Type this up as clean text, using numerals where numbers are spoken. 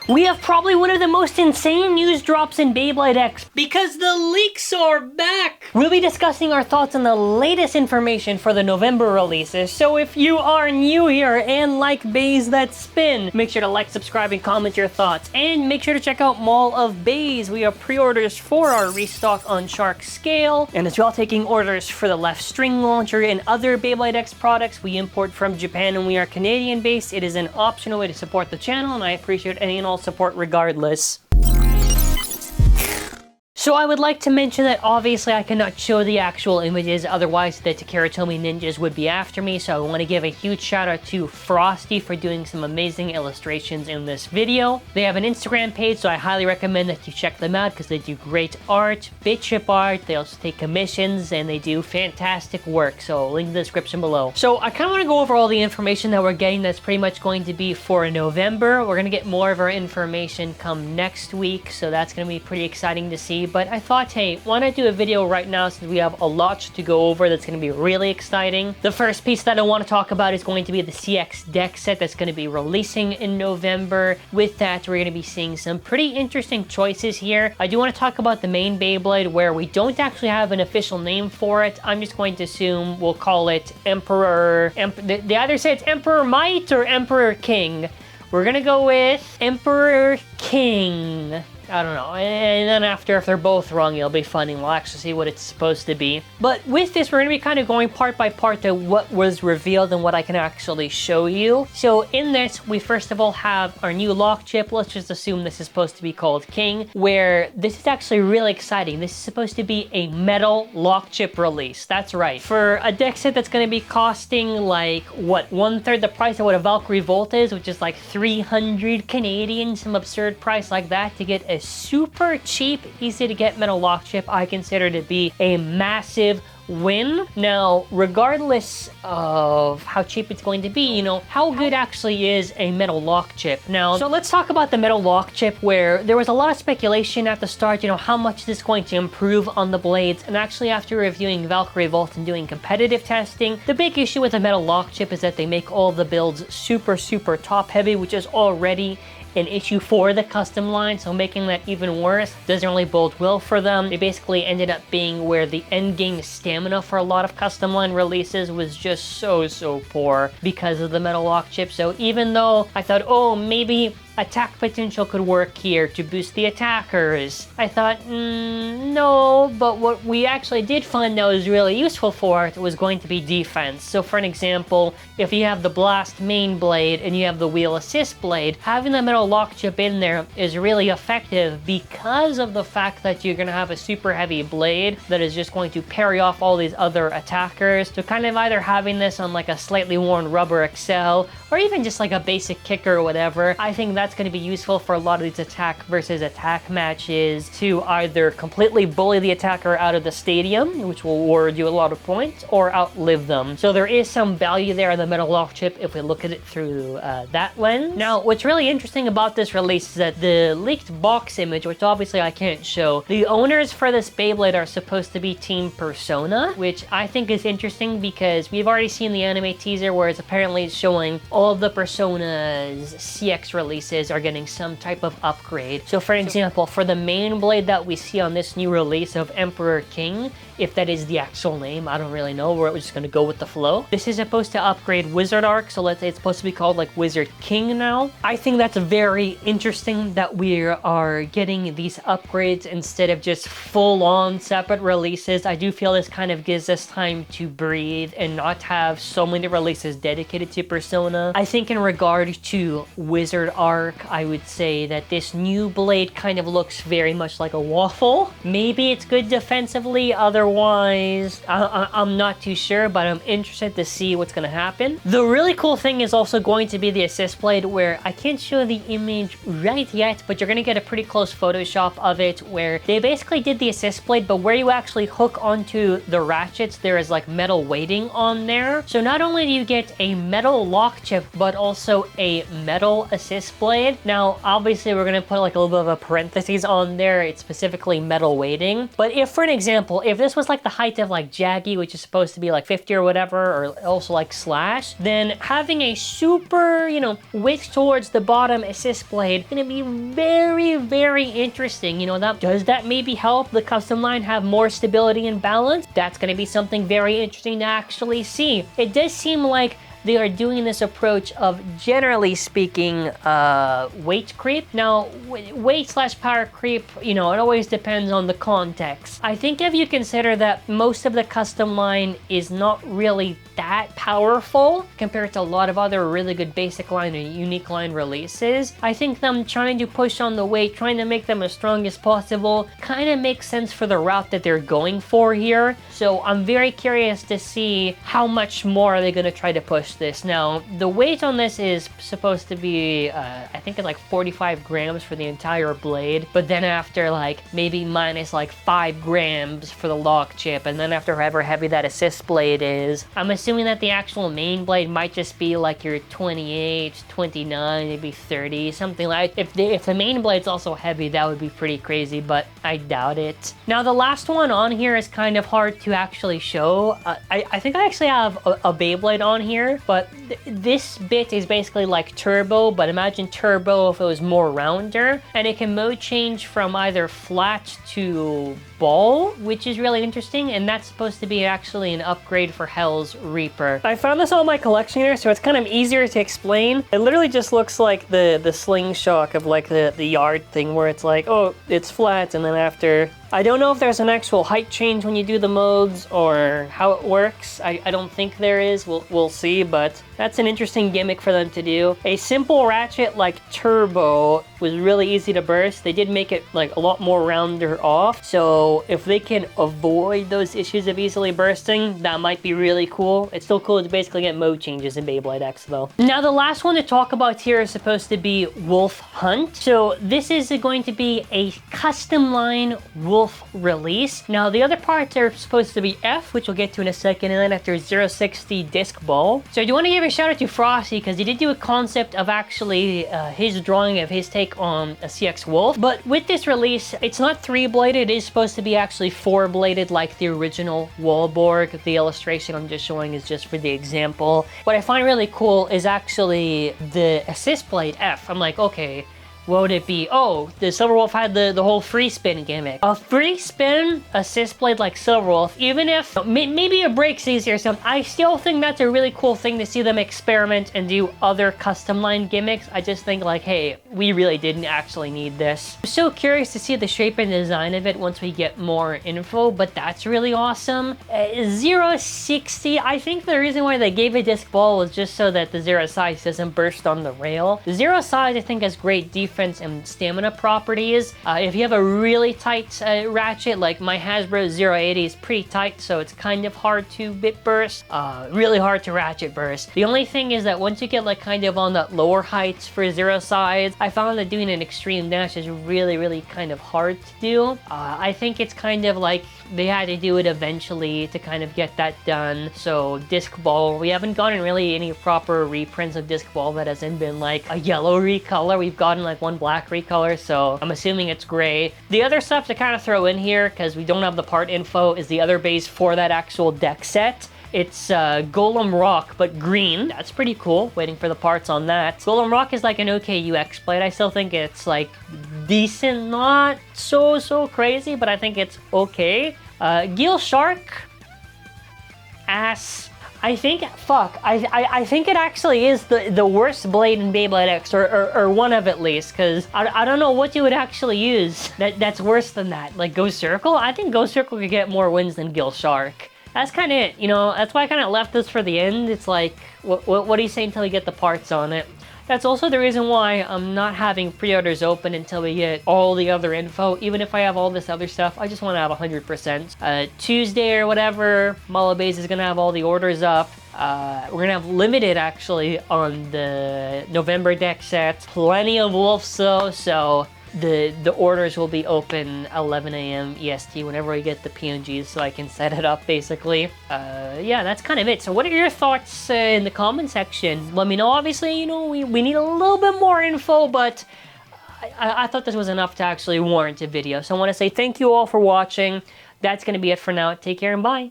We have probably one of the most insane news drops in Beyblade X because the leaks are back! We'll be discussing our thoughts on the latest information for the November releases, so if you are new here and like bays that spin, make sure to like, subscribe, and comment your thoughts. And make sure to check out Mall of Bays. We have pre-orders for our restock on Shark Scale, and as well taking orders for the left string launcher and other Beyblade X products we import from Japan, and we are Canadian based. It is an optional way to support the channel, and I appreciate any and all support regardless. So I would like to mention that obviously I cannot show the actual images, otherwise the Takaratomi ninjas would be after me, so I want to give a huge shout out to Frosty for doing some amazing illustrations in this video. They have an Instagram page, so I highly recommend that you check them out because they do great art, bitchip art, they also take commissions, and they do fantastic work, so link in the description below. So I kind of want to go over all the information that we're getting that's pretty much going to be for November. We're going to get more of our information come next week, so that's going to be pretty exciting to see. But I thought, hey, why not do a video right now since we have a lot to go over that's going to be really exciting. The first piece that I want to talk about is going to be the CX deck set that's going to be releasing in November. With that, we're going to be seeing some pretty interesting choices here. I do want to talk about the main Beyblade where we don't actually have an official name for it. I'm just going to assume we'll call it Emperor... They either say it's Emperor Might or Emperor King. We're going to go with Emperor King. I don't know, and then after, if they're both wrong, it'll be funny. We'll actually see what it's supposed to be. But with this, we're going to be kind of going part by part to what was revealed and what I can actually show you. So in this, we first of all have our new lock chip. Let's just assume this is supposed to be called King, where this is actually really exciting. This is supposed to be a metal lock chip release. That's right. For a deck set that's going to be costing like, what, 1/3 the price of what a Valkyrie Volt is, which is like 300 Canadian, some absurd price like that, to get a super cheap, easy to get metal lock chip, I consider to be a massive win. Now, regardless of how cheap it's going to be, you know, how good actually is a metal lock chip? Now, so let's talk about the metal lock chip, where there was a lot of speculation at the start, you know, how much this is going to improve on the blades. And actually, after reviewing Valkyrie Volt and doing competitive testing, the big issue with the metal lock chip is that they make all the builds super top heavy, which is already an issue for the custom line, so making that even worse doesn't really bode well for them. It basically ended up being where the end game stamina for a lot of custom line releases was just so poor because of the metal lock chip. So even though I thought, oh, maybe attack potential could work here to boost the attackers, I thought, no, but what we actually did find that was really useful for it was going to be defense. So for an example, if you have the blast main blade and you have the wheel assist blade, having the metal lock chip in there is really effective because of the fact that you're going to have a super heavy blade that is just going to parry off all these other attackers. So kind of either having this on like a slightly worn rubber Excel or even just like a basic kicker or whatever, I think that's going to be useful for a lot of these attack versus attack matches to either completely bully the attacker out of the stadium, which will award you a lot of points, or outlive them. So there is some value there in the metal lock chip if we look at it through that lens. Now, what's really interesting about this release is that the leaked box image, which obviously I can't show, the owners for this Beyblade are supposed to be Team Persona, which I think is interesting because we've already seen the anime teaser where it's apparently showing all of the Persona's CX releases are getting some type of upgrade. So for example, for the main blade that we see on this new release of Emperor King, if that is the actual name, I don't really know, we're just going to go with the flow. This is supposed to upgrade Wizard Arc, so let's say it's supposed to be called like Wizard King now. I think that's very interesting that we are getting these upgrades instead of just full-on separate releases. I do feel this kind of gives us time to breathe and not have so many releases dedicated to Persona. I think in regard to Wizard Arc, I would say that this new blade kind of looks very much like a waffle. Maybe it's good defensively, otherwise I'm not too sure, but I'm interested to see what's going to happen. The really cool thing is also going to be the assist blade, where I can't show the image right yet, but you're going to get a pretty close Photoshop of it, where they basically did the assist blade, but where you actually hook onto the ratchets, there is like metal weighting on there. So not only do you get a metal lock chip chip, but also a metal assist blade. Now, obviously, we're gonna put like a little bit of a parentheses on there. It's specifically metal weighting. But if, for an example, if this was like the height of like Jaggy, which is supposed to be like 50 or whatever, or also like Slash, then having a super, you know, width towards the bottom assist blade gonna be very, very interesting. You know, does that maybe help the custom line have more stability and balance? That's gonna be something very interesting to actually see. It does seem like they are doing this approach of, generally speaking, weight creep. Now, weight/power creep, you know, it always depends on the context. I think if you consider that most of the custom line is not really that powerful compared to a lot of other really good basic line or unique line releases, I think them trying to push on the weight, trying to make them as strong as possible, kind of makes sense for the route that they're going for here. So I'm very curious to see how much more are they going to try to push this. Now, the weight on this is supposed to be, I think it's like 45 grams for the entire blade, but then after like maybe minus like 5 grams for the lock chip, and then after however heavy that assist blade is, I'm assuming that the actual main blade might just be like your 28, 29, maybe 30, something like. If the main blade's also heavy, that would be pretty crazy, but I doubt it. Now, the last one on here is kind of hard to actually show. I think I actually have a Beyblade on here, but this bit is basically like turbo, but imagine turbo if it was more rounder, and it can mode change from either flat to ball, which is really interesting, and that's supposed to be actually an upgrade for Hell's Reaper. I found this on my collection here, so it's kind of easier to explain. It literally just looks like the slingshot of like the yard thing, where it's like, oh, it's flat, and then after, I don't know if there's an actual height change when you do the modes or how it works. I don't think there is. We'll see, but that's an interesting gimmick for them to do. A simple ratchet like turbo was really easy to burst. They did make it like a lot more rounder off, so if they can avoid those issues of easily bursting, that might be really cool. It's still cool to basically get mode changes in Beyblade X though. Now, the last one to talk about here is supposed to be Wolf Hunt. So this is going to be a custom line Wolf release. Now, the other parts are supposed to be F, which we'll get to in a second, and then after 060 disc ball. So I do want to give a shout out to Frosty, because he did do a concept of actually his drawing of his take on a CX Wolf. But with this release, it's not 3-bladed, it is supposed to be actually 4-bladed like the original Wallborg. The illustration I'm just showing is just for the example. What I find really cool is actually the assist blade F. I'm like, okay, what would it be? Oh, the Silverwolf had the whole free spin gimmick. A free spin assist blade like Silverwolf, even if maybe it breaks easier or something, I still think that's a really cool thing to see them experiment and do other custom line gimmicks. I just think like, hey, we really didn't actually need this. I'm so curious to see the shape and design of it once we get more info, but that's really awesome. 060, I think the reason why they gave a disc ball was just so that the zero size doesn't burst on the rail. The zero size, I think, has great defense and stamina properties. If you have a really tight ratchet, like my Hasbro 080 is pretty tight, so it's kind of hard to bit burst, really hard to ratchet burst. The only thing is that once you get like kind of on that lower heights for zero size, I found that doing an extreme dash is really kind of hard to do. I think it's kind of like they had to do it eventually to kind of get that done. So disc ball, we haven't gotten really any proper reprints of disc ball that hasn't been like a yellow recolor. We've gotten like one black recolor, so I'm assuming it's gray. The other stuff to kind of throw in here, because we don't have the part info, is the other base for that actual deck set. It's Golem Rock, but green. That's pretty cool. Waiting for the parts on that. Golem Rock is like an okay UX blade. I still think it's like decent, not so crazy, but I think it's okay. Geel Shark, ass. I think, I think it actually is the worst blade in Beyblade X, or one of at least, because I don't know what you would actually use that's worse than that. Like Ghost Circle? I think Ghost Circle could get more wins than Geel Shark. That's kind of it, you know, that's why I kind of left this for the end. It's like, what do you say until we get the parts on it? That's also the reason why I'm not having pre-orders open until we get all the other info. Even if I have all this other stuff, I just want to have 100%. Tuesday or whatever, Base is going to have all the orders up. We're going to have limited, actually, on the November deck sets. Plenty of Wolves, though, so the orders will be open 11 a.m. EST whenever I get the PNGs, so I can set it up basically. Yeah, that's kind of it. So what are your thoughts in the comment section? Let me know. Obviously, you know, we need a little bit more info, but I thought this was enough to actually warrant a video. So I want to say thank you all for watching. That's going to be it for now. Take care and bye.